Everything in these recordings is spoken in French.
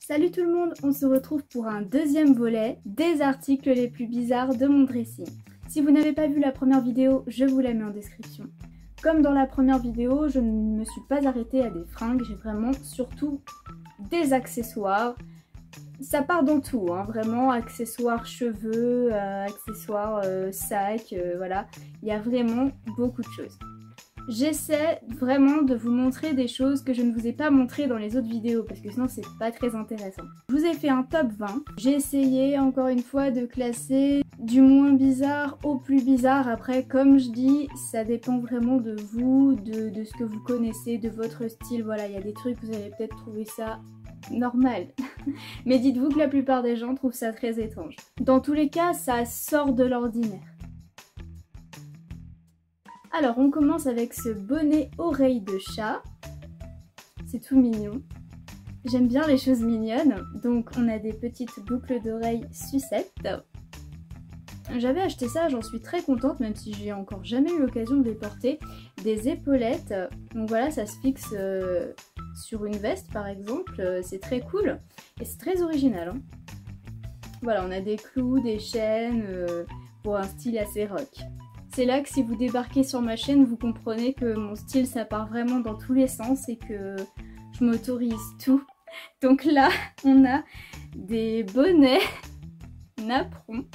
Salut tout le monde, on se retrouve pour un deuxième volet des articles les plus bizarres de mon dressing. Si vous n'avez pas vu la première vidéo, je vous la mets en description. Comme dans la première vidéo, je ne me suis pas arrêtée à des fringues, j'ai vraiment surtout des accessoires. Ça part dans tout, hein, vraiment, accessoires cheveux, accessoires sacs, voilà. Il y a vraiment beaucoup de choses. J'essaie vraiment de vous montrer des choses que je ne vous ai pas montrées dans les autres vidéos parce que sinon c'est pas très intéressant. Je vous ai fait un top 20. J'ai essayé encore une fois de classer du moins bizarre au plus bizarre. Après, comme je dis, ça dépend vraiment de vous, de ce que vous connaissez, de votre style. Voilà, il y a des trucs, vous allez peut-être trouver ça normal. Mais dites-vous que la plupart des gens trouvent ça très étrange. Dans tous les cas, ça sort de l'ordinaire. Alors on commence avec ce bonnet oreille de chat, c'est tout mignon. J'aime bien les choses mignonnes, donc on a des petites boucles d'oreilles sucettes. J'avais acheté ça, j'en suis très contente, même si j'ai encore jamais eu l'occasion de les porter. Des épaulettes, donc voilà, ça se fixe sur une veste par exemple, c'est très cool et c'est très original. Hein. Voilà, on a des clous, des chaînes, pour un style assez rock. C'est là que si vous débarquez sur ma chaîne, vous comprenez que mon style ça part vraiment dans tous les sens et que je m'autorise tout. Donc là, on a des bonnets napperons.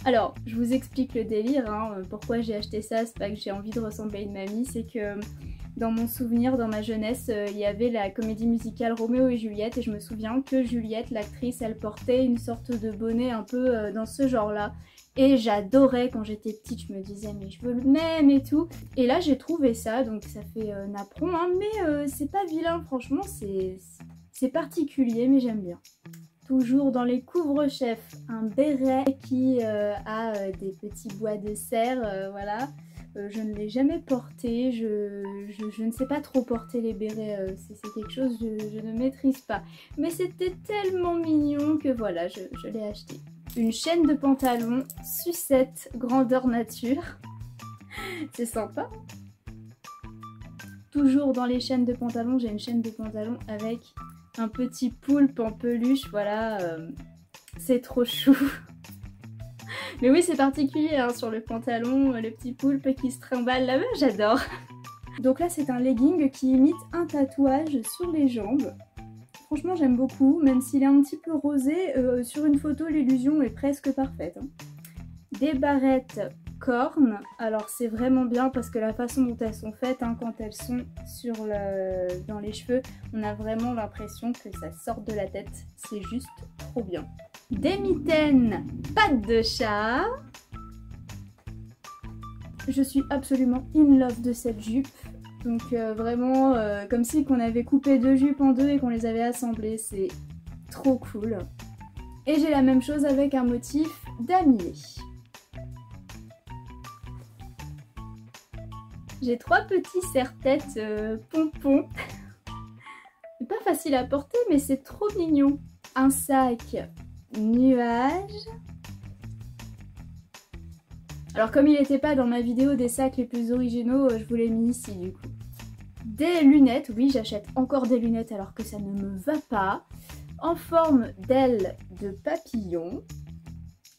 Alors, je vous explique le délire, hein, pourquoi j'ai acheté ça, c'est pas que j'ai envie de ressembler à une mamie, c'est que dans mon souvenir, dans ma jeunesse, il y avait la comédie musicale Roméo et Juliette et je me souviens que Juliette, l'actrice, elle portait une sorte de bonnet un peu dans ce genre-là. Et j'adorais quand j'étais petite, je me disais mais je veux le même et tout. Et là j'ai trouvé ça, donc ça fait napperon, hein, mais c'est pas vilain franchement, c'est particulier mais j'aime bien. Toujours dans les couvre-chefs, un béret qui a des petits bois de serre, voilà. Je ne l'ai jamais porté, je ne sais pas trop porter les bérets, c'est quelque chose que je ne maîtrise pas. Mais c'était tellement mignon que voilà, je l'ai acheté. Une chaîne de pantalon sucette grandeur nature. C'est sympa. Toujours dans les chaînes de pantalon, j'ai une chaîne de pantalon avec un petit poulpe en peluche, voilà. C'est trop chou. Mais oui, c'est particulier hein, sur le pantalon, le petit poulpe qui se trimballe là-bas, j'adore. Donc là, c'est un legging qui imite un tatouage sur les jambes. Franchement, j'aime beaucoup, même s'il est un petit peu rosé, sur une photo, l'illusion est presque parfaite. Hein. Des barrettes cornes, alors c'est vraiment bien parce que la façon dont elles sont faites, hein, quand elles sont dans les cheveux, on a vraiment l'impression que ça sort de la tête, c'est juste trop bien. Des mitaines pattes de chat. Je suis absolument in love de cette jupe. Donc vraiment comme si qu'on avait coupé deux jupes en deux et qu'on les avait assemblées, c'est trop cool. Et j'ai la même chose avec un motif damier. J'ai trois petits serre-têtes pompons. C'est pas facile à porter mais c'est trop mignon. Un sac nuage. Alors comme il n'était pas dans ma vidéo des sacs les plus originaux, je vous l'ai mis ici du coup. Des lunettes, oui j'achète encore des lunettes alors que ça ne me va pas. En forme d'aile de papillon.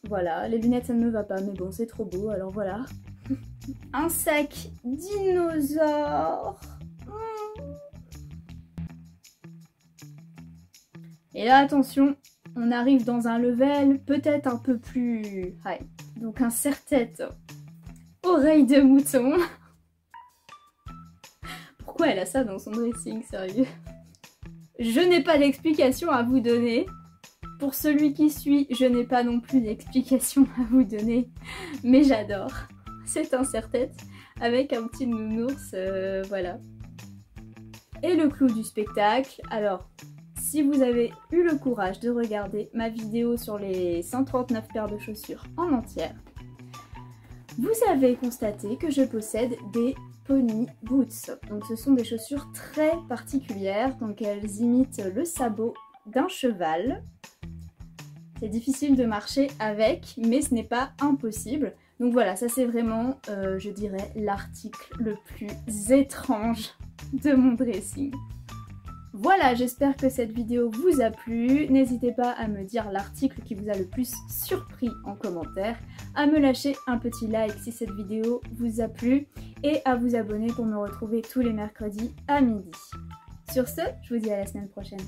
Voilà, les lunettes ça ne me va pas mais bon c'est trop beau alors voilà. Un sac dinosaure. Et là attention, on arrive dans un level peut-être un peu plus high. Donc un serre-tête oreille de mouton. Pourquoi elle a ça dans son dressing, sérieux? Je n'ai pas d'explication à vous donner. Pour celui qui suit, je n'ai pas non plus d'explication à vous donner. Mais j'adore. C'est un serre-tête avec un petit nounours, voilà. Et le clou du spectacle, alors... Si vous avez eu le courage de regarder ma vidéo sur les 139 paires de chaussures en entière, vous avez constaté que je possède des pony boots. Donc ce sont des chaussures très particulières, donc elles imitent le sabot d'un cheval. C'est difficile de marcher avec, mais ce n'est pas impossible. Donc voilà, ça c'est vraiment, je dirais, l'article le plus étrange de mon dressing. Voilà, j'espère que cette vidéo vous a plu. N'hésitez pas à me dire l'article qui vous a le plus surpris en commentaire, à me lâcher un petit like si cette vidéo vous a plu et à vous abonner pour me retrouver tous les mercredis à midi. Sur ce, je vous dis à la semaine prochaine.